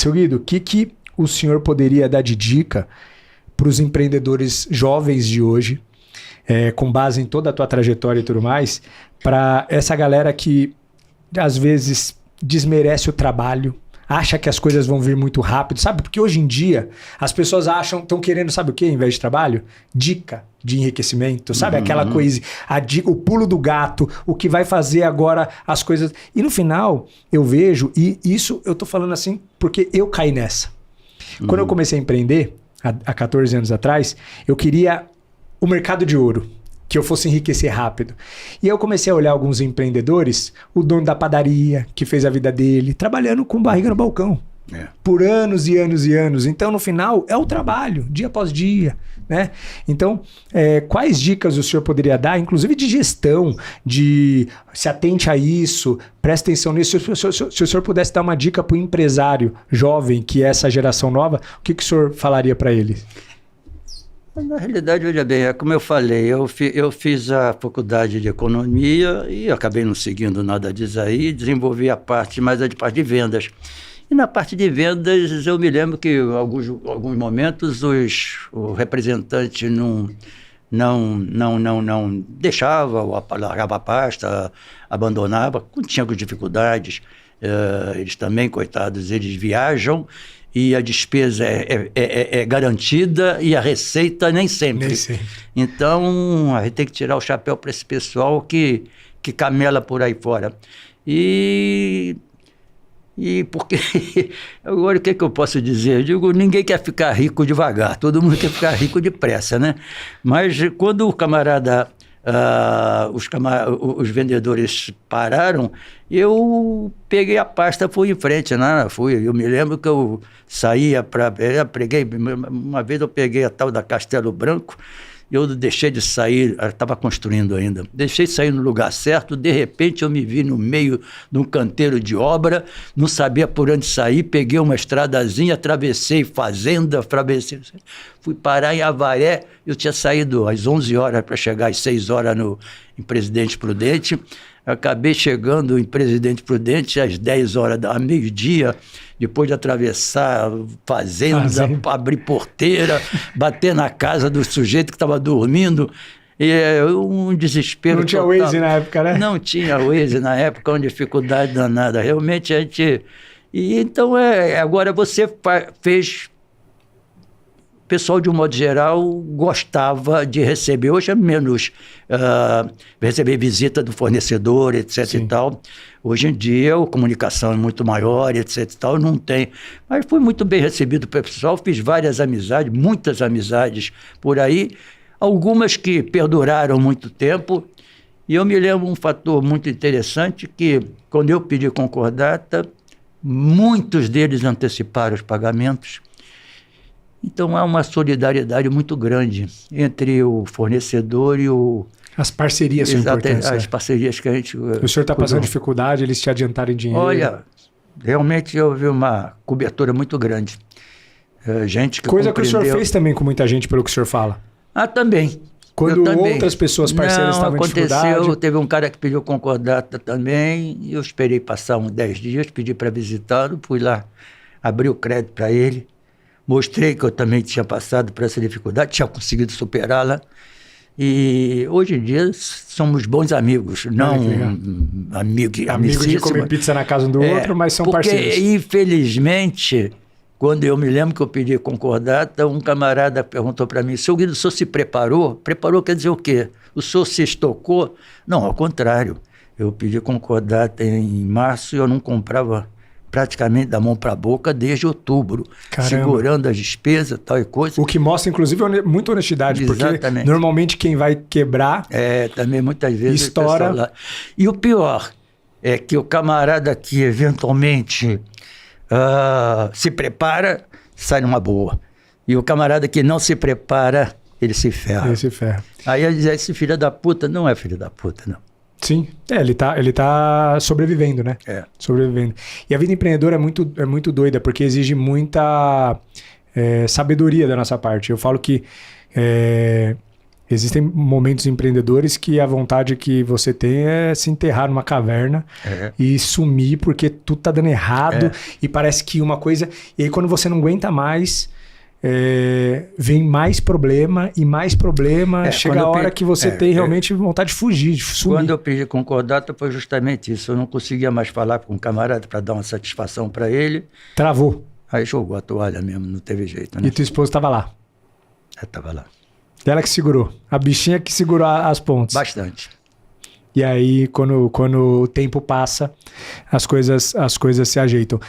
Seu Guido, o que o senhor poderia dar de dica para os empreendedores jovens de hoje, com base em toda a tua trajetória e tudo mais, para essa galera que às vezes desmerece o trabalho, acha que as coisas vão vir muito rápido, sabe? Porque hoje em dia as pessoas estão querendo, sabe o que, em vez de trabalho? Dica de enriquecimento, sabe? Aquela coisa, a dica, o pulo do gato, o que vai fazer agora as coisas. E no final eu vejo, e isso eu tô falando assim porque eu caí nessa. Quando eu comecei a empreender, há 14 anos atrás, eu queria o mercado de ouro, que eu fosse enriquecer rápido. E eu comecei a olhar alguns empreendedores, o dono da padaria, que fez a vida dele, trabalhando com barriga no balcão. Por anos e anos e anos. Então, no final, é o trabalho, dia após dia, né? Então, quais dicas o senhor poderia dar, inclusive de gestão, de se atente a isso, preste atenção nisso. Se o senhor pudesse dar uma dica para o empresário jovem, que é essa geração nova, o que o senhor falaria para ele? Na realidade, veja bem, é como eu falei, eu fiz a faculdade de economia e acabei não seguindo nada disso aí, desenvolvi a parte de vendas. E na parte de vendas, eu me lembro que em alguns momentos o representante não deixava, largava a pasta, abandonava, tinha dificuldades. Eles também, coitados, eles viajam e a despesa é garantida e a receita nem sempre. Nem sempre. Então, a gente tem que tirar o chapéu para esse pessoal que camela por aí fora. E porque, agora o que eu posso dizer? Eu digo, ninguém quer ficar rico devagar, todo mundo quer ficar rico depressa, né? Mas quando o camarada, os vendedores pararam, eu peguei a pasta, fui em frente, né? Eu me lembro que eu saía uma vez eu peguei a tal da Castelo Branco, eu deixei de sair, estava construindo ainda, deixei de sair no lugar certo, de repente eu me vi no meio de um canteiro de obra, não sabia por onde sair, peguei uma estradazinha, atravessei fazenda, fui parar em Avaré, eu tinha saído às 11 horas para chegar às 6 horas em Presidente Prudente, acabei chegando em Presidente Prudente às 10 horas, meio-dia, depois de atravessar fazenda, abrir porteira, bater na casa do sujeito que estava dormindo. E um desespero. Não tinha Waze na época, né? Não tinha Waze na época, uma dificuldade danada. Realmente a gente... E então, agora você fez... O pessoal, de um modo geral, gostava de receber. Hoje é menos receber visita do fornecedor, etc. Sim. E tal. Hoje em dia, a comunicação é muito maior, etc. E tal, não tem. Mas fui muito bem recebido pelo pessoal, fiz várias amizades, muitas amizades por aí, algumas que perduraram muito tempo. E eu me lembro um fator muito interessante que, quando eu pedi concordata, muitos deles anteciparam os pagamentos. Então, há uma solidariedade muito grande entre o fornecedor e o... As parcerias são importantes. As parcerias que a gente... O senhor está passando dificuldade, eles te adiantarem dinheiro? Olha, realmente houve uma cobertura muito grande. Gente que Coisa que o senhor fez também com muita gente, pelo que o senhor fala. Também. Quando outras pessoas parceiras estavam em dificuldade... Aconteceu, teve um cara que pediu concordata também, e eu esperei passar uns 10 dias, pedi para visitá-lo, fui lá, abri o crédito para ele, mostrei que eu também tinha passado por essa dificuldade, tinha conseguido superá-la. E hoje em dia somos bons amigos, não amigos de comer pizza na casa um do outro, mas são parceiros. Porque, infelizmente, quando eu me lembro que eu pedi concordata, um camarada perguntou para mim: seu Guido, o senhor se preparou? Preparou quer dizer o quê? O senhor se estocou? Não, ao contrário. Eu pedi concordata em março e eu não comprava praticamente da mão para a boca desde outubro, segurando as despesas, tal e coisa. O que mostra, inclusive, muita honestidade, Exatamente. Porque normalmente quem vai quebrar... também muitas vezes... Estoura. E o pior é que o camarada que eventualmente se prepara, sai numa boa. E o camarada que não se prepara, ele se ferra. Ele se ferra. Aí esse filho da puta não é filho da puta, não. Sim, ele tá sobrevivendo, né? Sobrevivendo. E a vida empreendedora é muito doida, porque exige muita sabedoria da nossa parte. Eu falo que Existem momentos empreendedores que a vontade que você tem é se enterrar numa caverna e sumir porque tudo tá dando errado e parece que uma coisa... E aí quando você não aguenta mais, vem mais problema e mais problema. Chega a hora que você tem realmente vontade de fugir, de sumir. Quando eu pedi concordata foi justamente isso. Eu não conseguia mais falar com um camarada para dar uma satisfação para ele. Travou. Aí jogou a toalha mesmo, não teve jeito, né? E tua esposa estava lá? Estava lá. Ela que segurou. A bichinha que segurou as pontes. Bastante. E aí, quando o tempo passa, as coisas se ajeitam.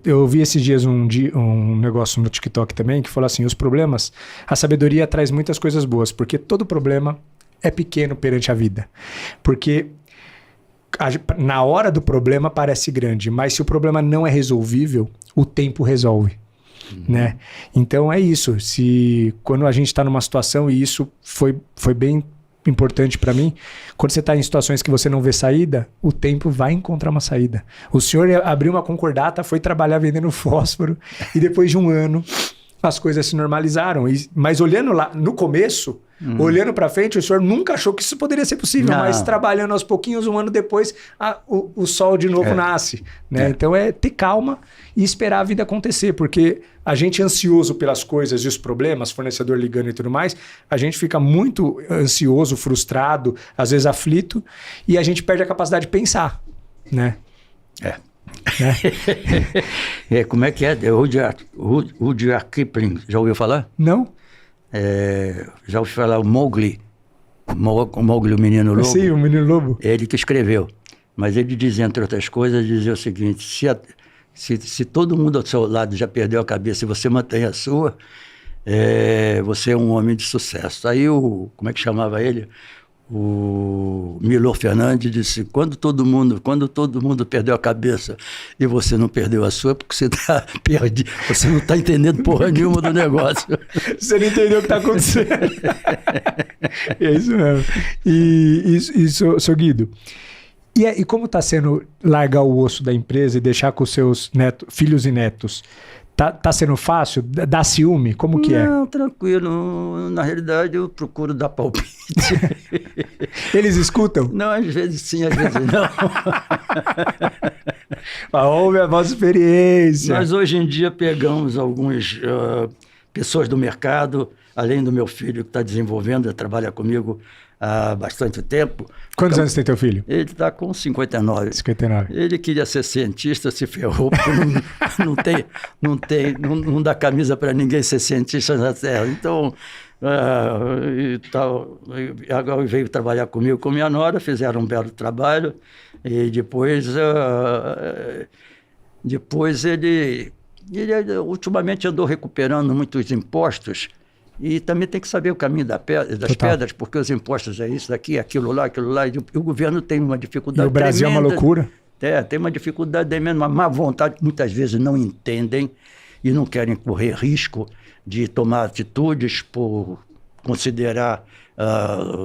Eu vi esses dias um negócio no TikTok também que falou assim, os problemas, a sabedoria traz muitas coisas boas, porque todo problema é pequeno perante a vida. Porque na hora do problema parece grande, mas se o problema não é resolvível, o tempo resolve. Né? Então é isso. Quando a gente está numa situação, e isso foi bem importante para mim, quando você está em situações que você não vê saída, o tempo vai encontrar uma saída. O senhor abriu uma concordata, foi trabalhar vendendo fósforo e depois de um ano as coisas se normalizaram. Mas olhando lá no começo, olhando para frente, o senhor nunca achou que isso poderia ser possível, mas trabalhando aos pouquinhos, um ano depois, o sol de novo nasce. Né? Então é ter calma e esperar a vida acontecer, porque a gente ansioso pelas coisas e os problemas, fornecedor ligando e tudo mais, a gente fica muito ansioso, frustrado, às vezes aflito, e a gente perde a capacidade de pensar. Né? Como é que é? Rudyard Kipling, já ouviu falar? Não. Já ouviu falar o Mowgli? O Mowgli, o menino lobo? Sim, o menino lobo. Ele que escreveu. Mas ele dizia, entre outras coisas, dizia o seguinte, se todo mundo ao seu lado já perdeu a cabeça e você mantém a sua, você é um homem de sucesso. Aí como é que chamava ele? O Milor Fernandes disse, quando todo mundo perdeu a cabeça e você não perdeu a sua, porque você está perdido, você não está entendendo porra nenhuma do negócio. Você não entendeu o que está acontecendo. É isso mesmo. E seu Guido, e como está sendo largar o osso da empresa e deixar com os seus filhos e netos? Tá sendo fácil? Dá ciúme? Como que é? Não, tranquilo. Na realidade, eu procuro dar palpite. Eles escutam? Não, às vezes sim, às vezes não. Ouve a vossa experiência. Nós hoje em dia pegamos algumas pessoas do mercado, além do meu filho que está desenvolvendo, trabalha comigo há bastante tempo. Quantos anos tem teu filho? Ele está com 59. 59. Ele queria ser cientista, se ferrou, porque não dá camisa para ninguém ser cientista na Terra. Então, agora veio trabalhar comigo, com minha nora, fizeram um belo trabalho, e depois ele ultimamente andou recuperando muitos impostos. E também tem que saber o caminho das pedras, porque os impostos é isso daqui, aquilo lá, e o governo tem uma dificuldade tremenda. E o Brasil é uma loucura. Tem uma dificuldade tremenda, uma má vontade, muitas vezes não entendem e não querem correr risco de tomar atitudes por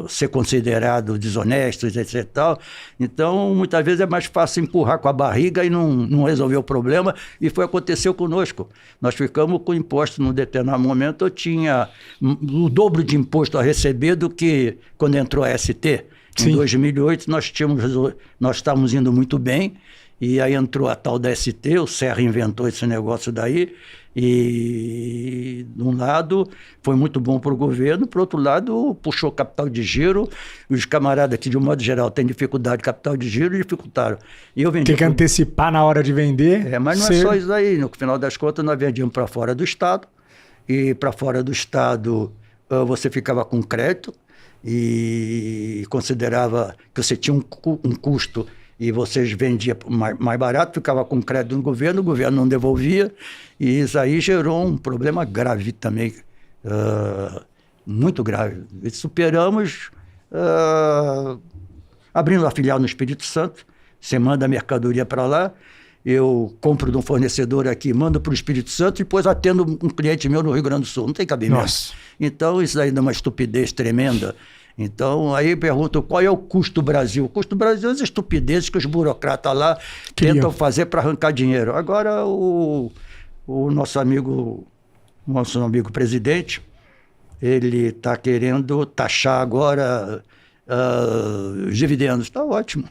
ser considerado desonestos, etc. Então, muitas vezes é mais fácil empurrar com a barriga e não resolver o problema, e aconteceu conosco. Nós ficamos com imposto num determinado momento, eu tinha o dobro de imposto a receber do que quando entrou a ST. Em 2008, nós estávamos indo muito bem, e aí entrou a tal da ST, o Serra inventou esse negócio daí, e de um lado foi muito bom para o governo, por outro lado puxou capital de giro, os camaradas que de um modo geral têm dificuldade de capital de giro dificultaram. E eu vendi. Tem que antecipar na hora de vender. Mas não é só isso aí, no final das contas nós vendíamos para fora do estado, e para fora do estado você ficava com crédito e considerava que você tinha um custo e vocês vendiam mais barato, ficava com crédito no governo, o governo não devolvia, e isso aí gerou um problema grave também, muito grave. E superamos abrindo a filial no Espírito Santo, você manda a mercadoria para lá, eu compro de um fornecedor aqui, mando para o Espírito Santo e depois atendo um cliente meu no Rio Grande do Sul, não tem cabimento. Nossa. Então isso aí dá uma estupidez tremenda. Então, aí perguntam qual é o custo do Brasil. O custo do Brasil é as estupidezes que os burocratas lá tentam fazer para arrancar dinheiro. Agora, o nosso amigo presidente, ele está querendo taxar agora os dividendos. Está ótimo.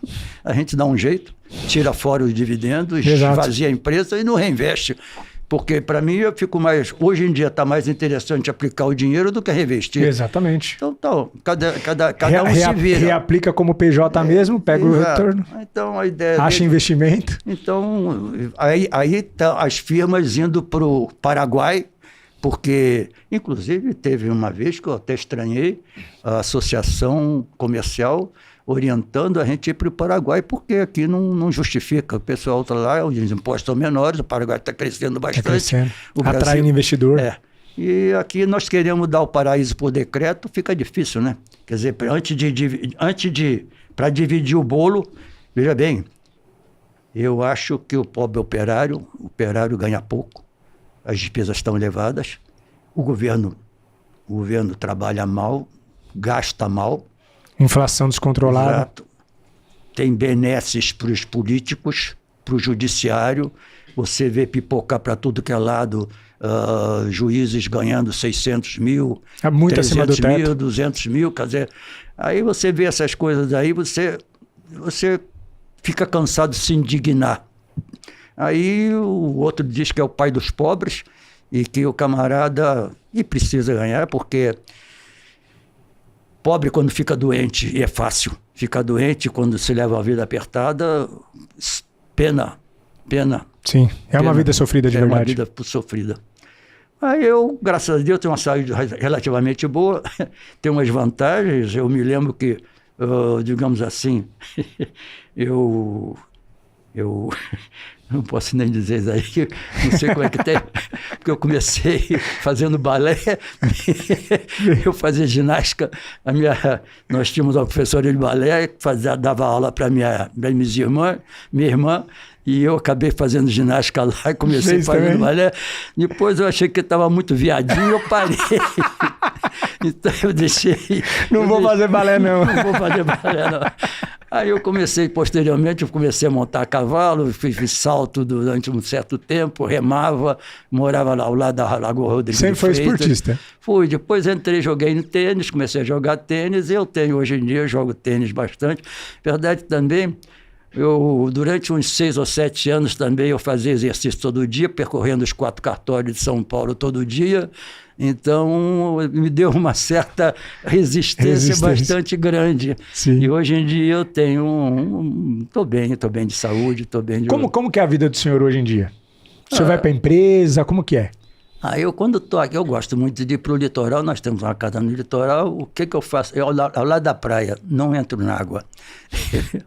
A gente dá um jeito, tira fora os dividendos, esvazia a empresa e não reinveste. Porque, para mim, eu fico mais... Hoje em dia está mais interessante aplicar o dinheiro do que reinvestir. Exatamente. Então cada um se vira. Reaplica como PJ mesmo, pega o retorno. Então, a ideia acha investimento. Então, aí tá as firmas indo para o Paraguai, porque, inclusive, teve uma vez que eu até estranhei a associação comercial orientando a gente ir para o Paraguai, porque aqui não justifica. O pessoal está lá, os impostos são menores, o Paraguai está crescendo bastante. Está crescendo. Atraindo investidor. E aqui nós queremos dar o paraíso por decreto, fica difícil, né? Quer dizer, para dividir o bolo, veja bem, eu acho que o pobre operário ganha pouco, as despesas estão elevadas, o governo trabalha mal, gasta mal. Inflação descontrolada. Exato. Tem benesses para os políticos, para o judiciário. Você vê pipocar para tudo que é lado, juízes ganhando 600 mil, muito 300 acima do teto. mil, 200 mil. Quer dizer, aí você vê essas coisas aí, você fica cansado de se indignar. Aí o outro diz que é o pai dos pobres e que o camarada precisa ganhar, porque... Pobre quando fica doente, e é fácil. Ficar doente quando se leva a vida apertada, pena. Sim, uma vida sofrida de verdade. É uma vida sofrida. Aí eu, graças a Deus, tenho uma saúde relativamente boa, tenho umas vantagens. Eu me lembro que, digamos assim, eu não posso nem dizer isso aí, não sei como é que tem, porque eu comecei fazendo balé, eu fazia ginástica, nós tínhamos uma professora de balé que dava aula para minha irmã, e eu acabei fazendo ginástica lá e comecei fazendo balé. Depois eu achei que estava muito viadinho, eu parei. Então eu deixei... Não vou fazer balé, não. Não vou fazer balé, não. Aí posteriormente, eu comecei a montar a cavalo, fiz salto durante um certo tempo, remava, morava lá ao lado da Lagoa Rodrigues. Sempre foi esportista? Fui, depois joguei no tênis, comecei a jogar tênis, hoje em dia eu jogo tênis bastante. Verdade também, durante uns 6 ou 7 anos também eu fazia exercício todo dia, percorrendo os 4 cartórios de São Paulo todo dia. Então, me deu uma certa resistência bastante grande. Sim. E hoje em dia eu tenho estou bem de saúde, estou bem de... Como que é a vida do senhor hoje em dia? O senhor vai para a empresa, como que é? Eu quando estou aqui, eu gosto muito de ir para o litoral, nós temos uma casa no litoral, o que eu faço? Eu, ao lado da praia, não entro na água.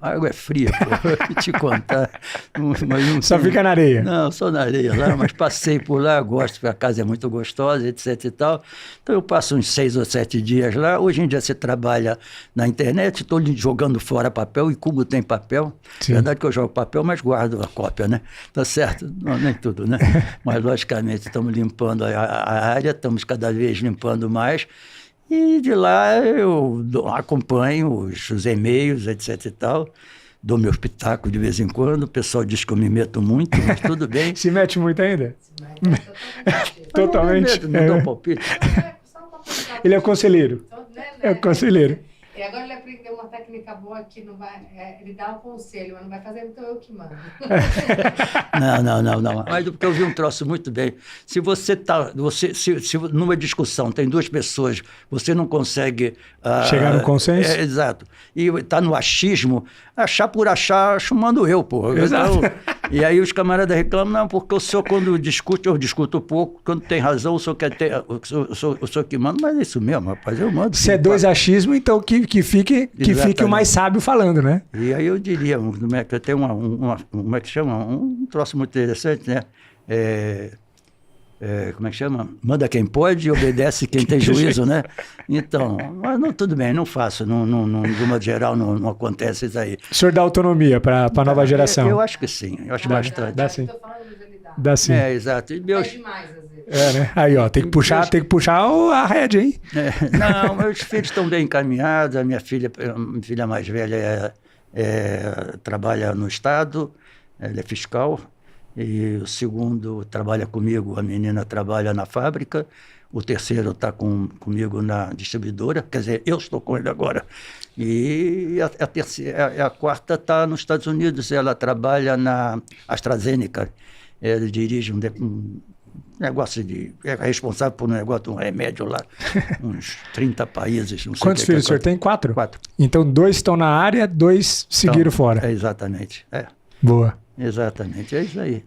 A água é fria, pô, vou te contar. Só fica na areia? Não, só na areia lá, mas passei por lá, gosto, porque a casa é muito gostosa, etc e tal. Então eu passo uns 6 ou 7 dias lá. Hoje em dia você trabalha na internet, estou jogando fora papel, e como tem papel, Sim. Verdade que eu jogo papel, mas guardo a cópia, né? Tá certo? Não, nem tudo, né? Mas logicamente estamos limpando a área, estamos cada vez limpando mais, e de lá eu acompanho os e-mails, etc e tal, dou meu espetáculo de vez em quando, o pessoal diz que eu me meto muito, mas tudo bem. Se mete muito ainda? Se mete Totalmente. Não dou palpite. Ele é o conselheiro. É o conselheiro. E agora ele aprendeu uma técnica boa que não vai, ele dá um conselho, mas não vai fazer, então eu que mando. Não. Mas porque eu vi um troço muito bem. Se você se numa discussão tem 2 pessoas, você não consegue... chegar no consenso? Exato. E está no achismo, achar por achar, mando eu, pô. Exato. Então, e aí os camaradas reclamam, não, porque o senhor quando discute, eu discuto pouco, quando tem razão, o senhor que manda, mas é isso mesmo, rapaz, eu mando. Se é 2 achismos, então que fique o mais sábio falando, né? E aí eu diria, tem como é que chama? Um troço muito interessante, né? Como é que chama? Manda quem pode e obedece quem tem juízo, né? Então, mas não, tudo bem, não faço, de uma geral não acontece isso aí. O senhor dá autonomia para a nova geração? Eu acho que sim, eu acho bastante. Dá sim. Dá sim. Exato. É demais, às vezes. Né? Aí, ó, tem que puxar a rédea, hein? Não, meus filhos estão bem encaminhados, a minha filha mais velha trabalha no Estado, ela é fiscal, E o segundo trabalha comigo, a menina trabalha na fábrica, o terceiro está comigo na distribuidora, quer dizer, eu estou com ele agora. E a quarta está nos Estados Unidos, ela trabalha na AstraZeneca, ele dirige um negócio é responsável por um negócio de um remédio lá, uns 30 países. Não sei Quantos filhos o senhor tem? 4? 4. Então 2 estão na área, 2 seguiram fora. Exatamente, Boa. exatamente, é isso aí.